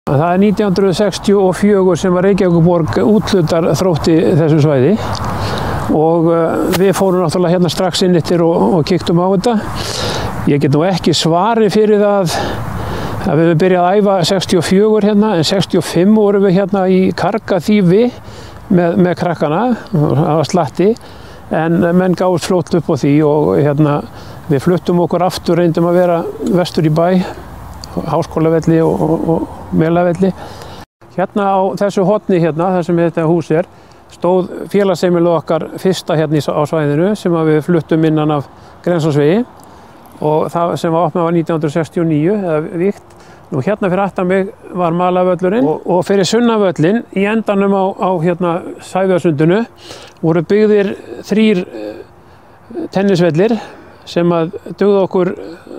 Það er 1964 sem að Reykjavíkurborg úthlutar Þrótti þessu svæði og við fórum náttúrulega hérna strax inn eftir og kíktum á þetta. Ég get nú ekki svari fyrir það að við höfum byrjað að æfa 64 hérna, en 65 vorum við hérna í Kargaþýfi með krakkana, það var slatti, en menn gáðust fljótt upp á því og hérna við fluttum okkur aftur, reyndum að vera vestur í bæ, Háskólavelli og Melavelli. Hérna á þessu horni hérna, þar sem þetta hús er, stóð félagsheimilið okkar fyrsta hérna á svæðinu sem við fluttum innan af Grensásvegi og það sem var opnað var 1969 eða vígt. Nú hérna fyrir aftan mig var malarvöllurinn og fyrir sunnanvöllin í endanum á hérna Sæfjarsundinu voru byggðir 3 tennisvellir sem að dugðu okkur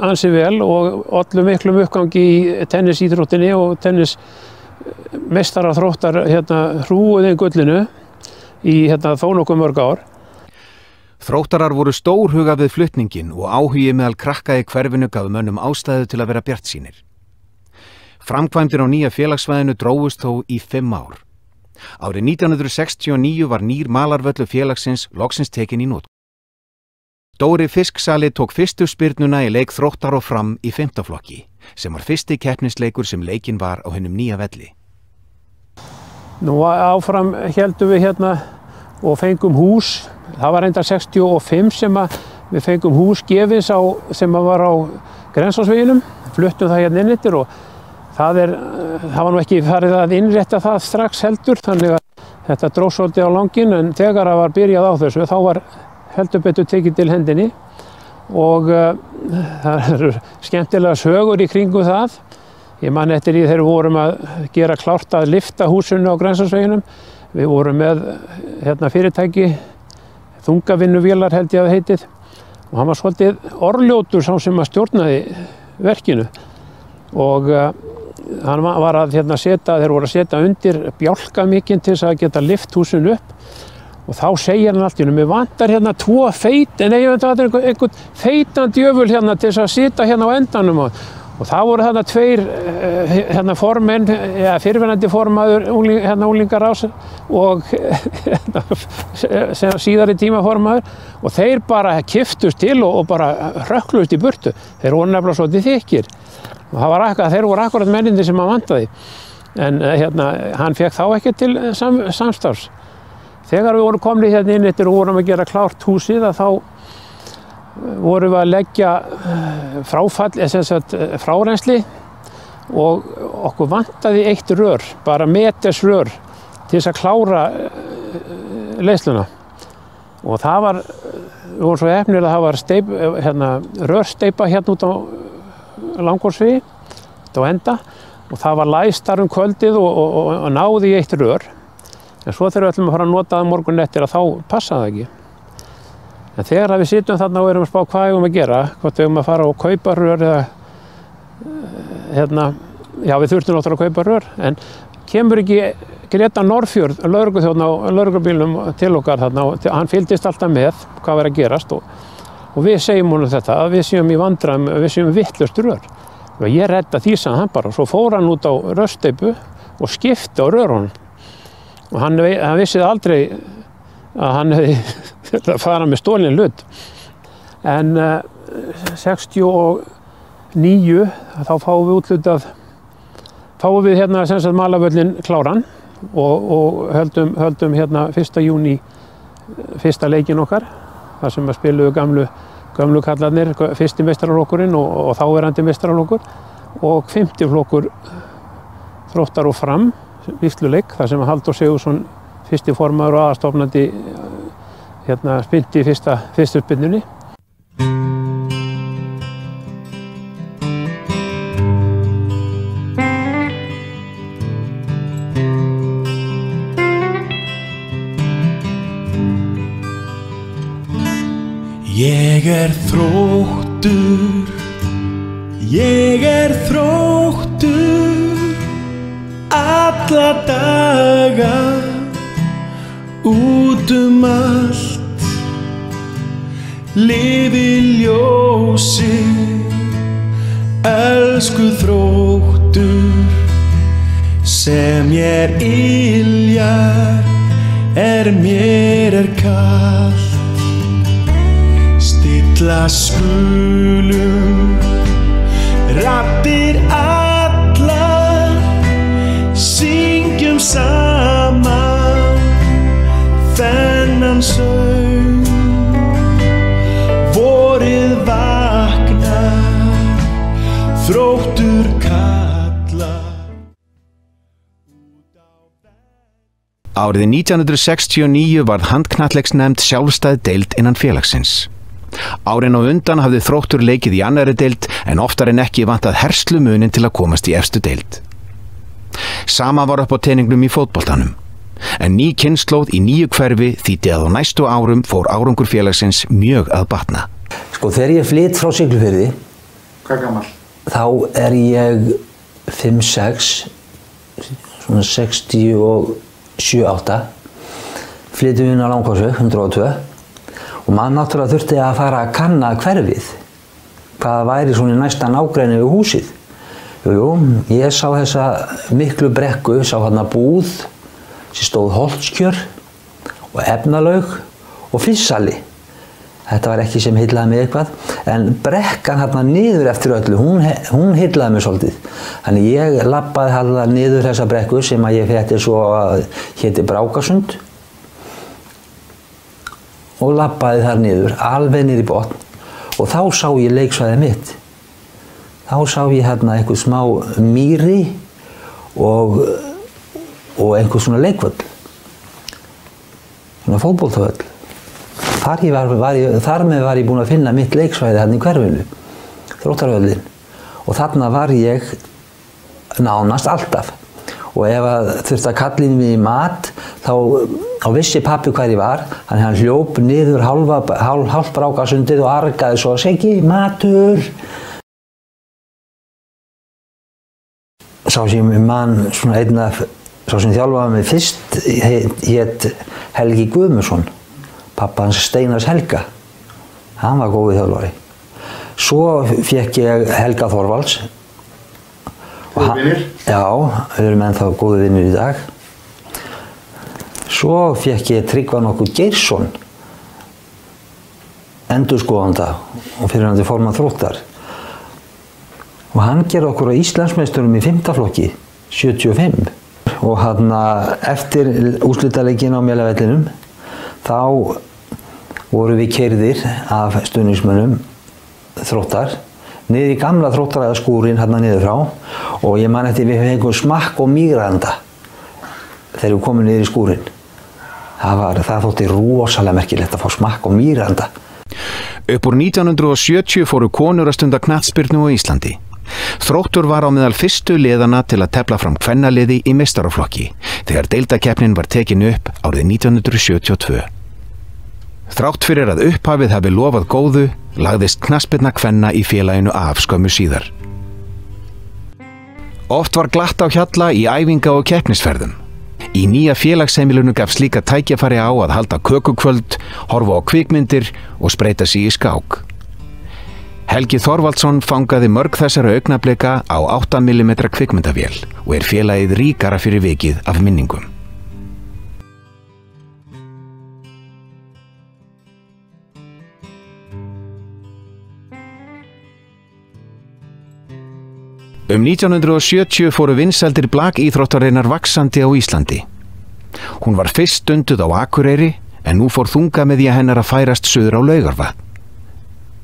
ansi vel og ollu miklum uppgangi í tennisíþróttinni og tennismeistarar Þróttar hérna hrúguðu inn gullinu í hérna þó nokkuð mörg ár. Þróttarar voru stórhuga við flutningin og áhugi meðal krakka í hverfinu gaf mönnum ástæðu til að vera bjartsýnir. Framkvæmdir á nýja félagssvæðinu drógust þó í 5 ár. Árið 1969 var nýr malarvöllu félagsins loksins tekin í notkun. Dóri Fisksali tók fyrstu spyrnuna í leik Þróttar og Fram í 5. flokki, sem var fyrsti keppnisleikur sem leikinn var á hinum nýja velli. Nú áfram héldum við hérna og fengum hús. Það var reyndar 65 sem við fengum hús gefins sem var á Grensásveginum. Fluttum það hérna inn eftir og það var nú ekki farið að innrétta það strax heldur, þannig að þetta dró svolítið á langinn, en þegar það var byrjað á þessu þá var heldur betur tekið til hendinni og það eru skemmtilega sögur í kringum það. Ég man eftir því þegar við vorum að gera klárt að lyfta húsinu á Grensásveginum. Við vorum með hérna fyrirtæki, þungavinnuvélar held ég að heitið, og hann var svolítið orðljótur sá sem að stjórnaði verkinu og hann var að hérna þeir voru að setja undir bjálka mikinn til þess að geta lyft húsinu upp. Og þá segir hann allt í einu, mér vantar hérna 2 einhvern feitan djöful hérna til þess að sitja hérna á endanum og það voru þarna 2 hérna formenn, fyrrverandi formaður hérna unglingaráðs og síðari tíma formaður og þeir bara kiftust til og bara hrökklust í burtu. Þeir voru nefnilega svolítið þykkir og þeir voru akkurat mennindir sem hann vantaði, en hérna hann fekk þá ekki til samstarfs. Þegar við vorum komnir hérna inn eftir og vorum að gera klárt húsið þá vorum við að leggja frárensli og okkur vantaði 1 rör, bara metersrör til þess að klára leiðsluna. Og það var, við vorum svo heppnir að það var rörsteypa hérna út á Langholtsvegi, á enda, og það var læst þar kvöldið og náði í 1 rör. En svo þegar við ætlum að fara að nota það morgun eftir þá passa það ekki. En þegar við sitjum þarna og erum að spá hvað við eigum að gera, hvort við eigum að fara og kaupa rör eða við þurftum náttúrulega að kaupa rör, en kemur ekki Greta Norðfjörð, lögregluþjónn á lögreglubílnum til okkar þarna og hann fylgdist alltaf með hvað var að gerast og við segjum honum þetta, að við séum í vandræðum, við séum vitlaust rör. Og ég redda því sagði hann bara, svo fór hann út á rörsteypu og skipti á rörunum. Og hann vissi aldrei að hann hefði farað með stolinn hlut. En 69 þá fáum við hérna malarvöllin kláran og höldum hérna 1. júní fyrsta leikinn okkar, þar sem að spiluðu gömlu kallarnir, fyrsti meistaraflokkurinn og þáverandi meistaraflokkur og 5. flokkur Þróttar og Fram vígsluleik, þar sem Halldór Sigurðsson, fyrsti formaður og aðalstofnandi hérna spynti fyrstu spyrnunni. Ég er þróttur alla daga út allt, lifi ljósi, elsku Þróttur, sem ég yljar mér kalt. Stilla skulum raddir allar, syngjum saman þennan söng. Vorið vaknar, þróttur kallar. Árið 1969 varð handknattleiksnefnd sjálfstæð deild innan félagsins. Árin á undan hafði Þróttur leikið í annarri deild en oftar en ekki vantað herslumunin til að komast í efstu deild. Sama var upp á teningnum í fótboltanum. En ný kynslóð í nýju hverfi þýddi að á næstu árum fór árangur félagsins mjög að batna. Sko þegar ég flytt frá Siglufirði, hvað gamall? þá ég 5-6, svona 67-8, flyttum við inn á Langholtsveg 102 og maður náttúrulega þurfti að fara að kanna hverfið, hvað væri svona í næsta nágrenni við húsið. Jú, ég sá þessa miklu brekku, sá hérna búð sem stóð Holtskjör og Efnalaug og Flissali. Þetta var ekki sem heillaði mig eitthvað, en brekkan hérna niður eftir öllu, hún heillaði mig svolítið. Þannig ég labbaði hérna niður þessa brekku sem að ég fétti svo að héti Brákasund og labbaði þar niður, alveg niður í botn og þá sá ég leiksvæðið mitt. Þá sá ég hérna einhver smá mýri og einhver svona leikvöll, svona fótboltavöll. Þar með var ég búinn að finna mitt leiksvæði hérna í hverfinu, Þróttarvöllin, og þarna var ég nánast alltaf. Og ef þurfti að kalla inn mig í mat, þá vissi pabbi hvar ég var, þannig hann hljóp niður hálft Brákasundið og argaði svo: Siggi, matur! Sá sem mann, svona sá sem þjálfaði mig fyrst, hét Helgi Guðmundsson, pappa hans Steinars Helga. Hann var góður þjálfari. Svo fékk ég Helga Þorvalds. Góðir vinir? Já, við erum ennþá góðir vinir í dag. Svo fékk ég Tryggva nokkuð Geirsson, endurskoðanda og fyrrverandi formann Þróttar. Og hann gerði okkur á Íslandsmeisturum í 5. flokki, 75. Og hann eftir úrslitaleikinn á Melavellinum, þá voru við keyrðir af stuðningsmönnum Þróttar niður í gamla Þróttaræðaskúrinn hérna niður frá og ég man eftir við fengum smakk og mýranda þegar við komum niður í skúrinn. Það þótti rosalega merkilegt að fá smakk og mýranda. Upp úr 1970 fóru konur að stunda knattspyrnu á Íslandi. Þróttur var á meðal fyrstu liðana til að tefla fram kvennaliði í meistaraflokki þegar deildakeppnin var tekin upp árið 1972. Þrátt fyrir að upphafið hafi lofað góðu, lagðist knattspyrna kvenna í félaginu af skömmu síðar. Oft var glatt á hjalla í æfinga og keppnisferðum. Í nýja félagsheimilinu gafst líka tækifæri á að halda kökukvöld, horfa á kvikmyndir og spreyta sig í skák. Helgi Þorvaldsson fangaði mörg þessara augnablika á 8 mm kvikmyndavél og félagið ríkara fyrir vikið af minningum. Um 1970 fóru vinsældir blakíþróttarinnar vaxandi á Íslandi. Hún var fyrst stunduð á Akureyri en nú fór þungameðja hennar að færast suður á Laugarvatn.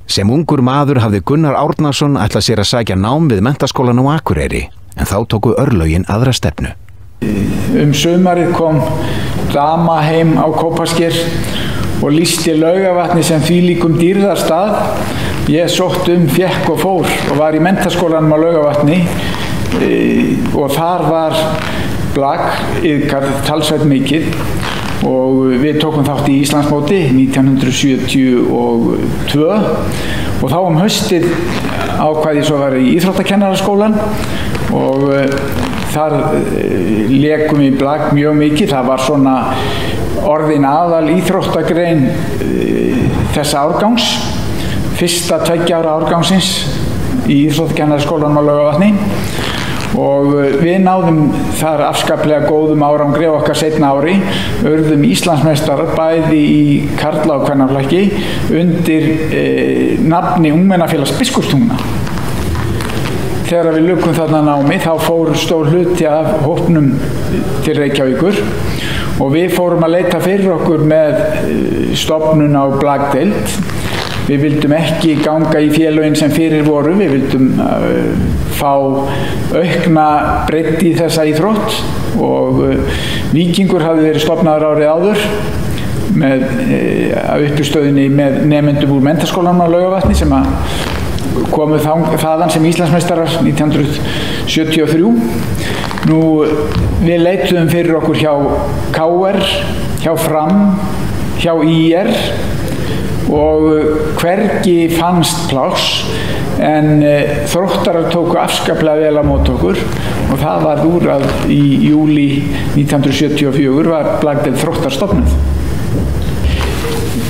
Sem ungur maður hafði Gunnar Árnason ætlað sér að sækja nám við menntaskólan á Akureyri en þá tóku örlögin aðra stefnu. Sumarið kom dama heim á Kópasker og lýsti Laugarvatni sem þvílíkum dýrðarstað. Ég sótt fékk og fór og var í menntaskólanum á Laugarvatni og þar var blak iðkað talsvert mikið og við tókum þátt í Íslandsmóti 1972 og þá haustið ákvað ég svo að vera í íþróttakennaraskólan og þar lékum við blak mjög mikið. Það var svona orðin aðal íþróttagrein þessa árgangs, fyrsta 2 ára árgangsins í íþróttakennaraskólanum á Laugarvatni og við náðum þar afskaplega góðum árangri á okkar seinna ári, urðum Íslandsmeistarar bæði í karla- og kvennaflokki undir nafni Ungmennafélags Biskupstungna. Þegar við lukum þarna námi þá fór stór hluti af hópnum til Reykjavíkur og við fórum að leita fyrir okkur með stofnun á blagdeild. Við vildum ekki ganga í félögin sem fyrir voru, við vildum fá aukna breidd í þessa íþrótt og Víkingur hafði verið stofnaður árið áður með uppistöðinni með nemendum úr menntaskólanum á Laugarvatni sem komu þaðan sem Íslandsmeistarar 1973. Nú, við leituðum fyrir okkur hjá KR, hjá Fram, hjá IR og hvergi fannst pláss en Þróttarar tóku afskaplega vel á móti okkur og það var úr að í júlí 1974 var blagdeild Þróttar stofnuð.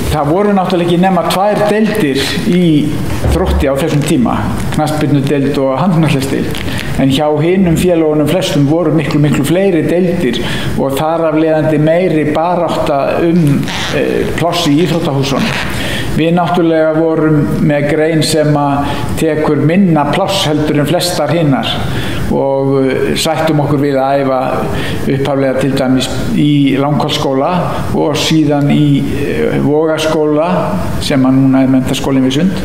Það voru náttúrulega ekki nema 2 deildir í Þrótti á þessum tíma, knattspyrnudeild og handknattleiksdeild, en hjá hinum félögunum flestum voru miklu fleiri deildir og þar af leiðandi meiri barátta pláss í íþróttahúsunum. Við náttúrulega vorum með grein sem að tekur minna pláss heldur en flestar hinnar og sættum okkur við að æfa upphaflega til dæmis í Langholtsskóla og síðan í Vogaskóla sem að núna er menntaskólinn við Sund.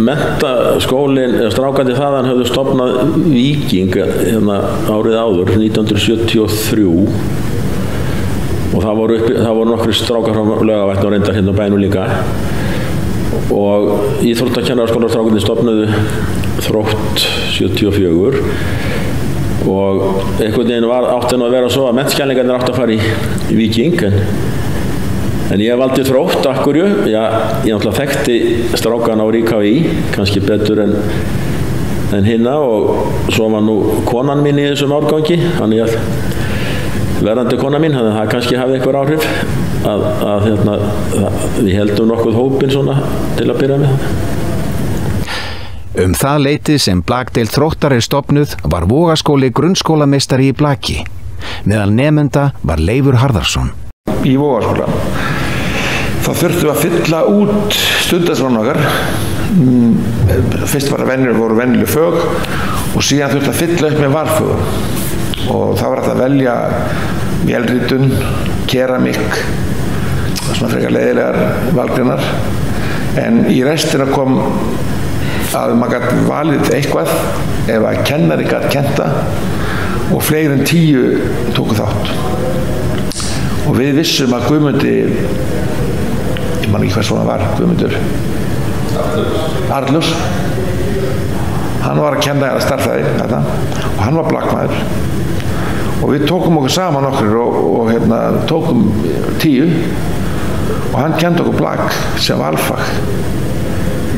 Menntaskólinn, strákandi þaðan höfðu stofnað Víking árið áður, 1973 og það voru nokkri strákar frá Laugarvatni og reyndar hérna á bænum líka og íþróttakennaraskólar strákandi stofnuðu Þrótt 74 og einhvern veginn átti að vera svo að mennskælingarnir átti að fara í Víking en ég valdi Þrótt, akkurju, ég náttúrulega þekkti strákan á IKI, kannski betur en hinna og svo var nú konan mín í þessum árgangi, þannig að verðandi kona mín, þannig að það kannski hafi einhver áhrif að við heldum nokkuð hópinn svona til að byrja með. Það leitið sem blagdeild Þróttar er stofnuð var Vogaskóli grunnskólameistari í blaki. Meðal nemenda var Leifur Harðarsson. Í Vogaskóla þá þurftum við að fylla út stundaskrán okkar. Fyrst voru venjuleg fög og síðan þurftum að fylla upp með valfögum og það var hægt að velja vélritun, keramík, svona frekar leiðilegar valgreinar, en í restina kom að maður gæti valið eitthvað ef að kennari gæti kenta og fleiri en 10 tóku þátt og við vissum að Guðmundi, ég man ekki hvað svona var, Guðmundur Arnljós, hann var að kenna stærðfræði þetta og hann var blakmaður og við tókum okkur saman okkur og tókum 10 og hann kendi okkur blak sem valfag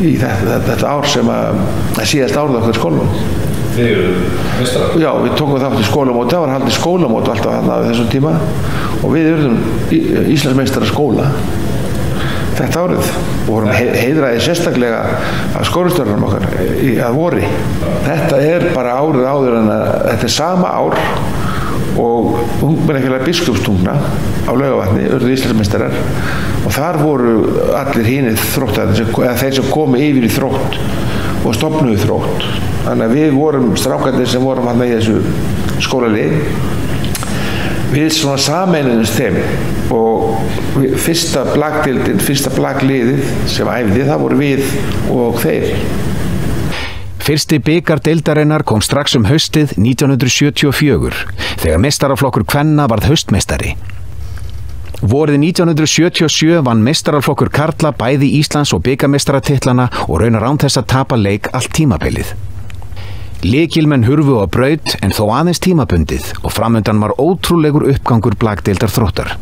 í þetta ár sem að síðast árið okkur í skólanum. Þið eru meistarar? Já, við tókum þátt í skólamóti, það var haldið skólamóti alltaf þarna á þessum tíma og við urðum Íslandsmeistarar skóla þetta árið og vorum heiðraðir sérstaklega af skólastjórnum okkar að vori. Þetta er bara árið áður en þetta er sama ár og Ungmennafélag Biskupstungna á Laugarvatni urðu Íslandsmeistarar og þar voru allir hinir Þróttarnir, eða þeir sem komu yfir í Þrótt og stofnuðu Þrótt. Þannig að við vorum strákarnir sem vorum hann í þessu skólalið. Við svona sameinuðumst þeim og fyrsta blagdeildin, fyrsta blagliðið sem æfði, það voru við og þeir. Fyrsti bikar deildarinnar kom strax haustið 1974 þegar meistaraflokkur kvenna varð haustmeistari. Vorið 1977 vann meistaraflokkur karla bæði Íslands og bikarmeistaratitlana og raunar án þess að tapa leik allt tímabilið. Lykilmenn hurfu á braut en þó aðeins tímabundið og framundan var ótrúlegur uppgangur blagdeildar Þróttar.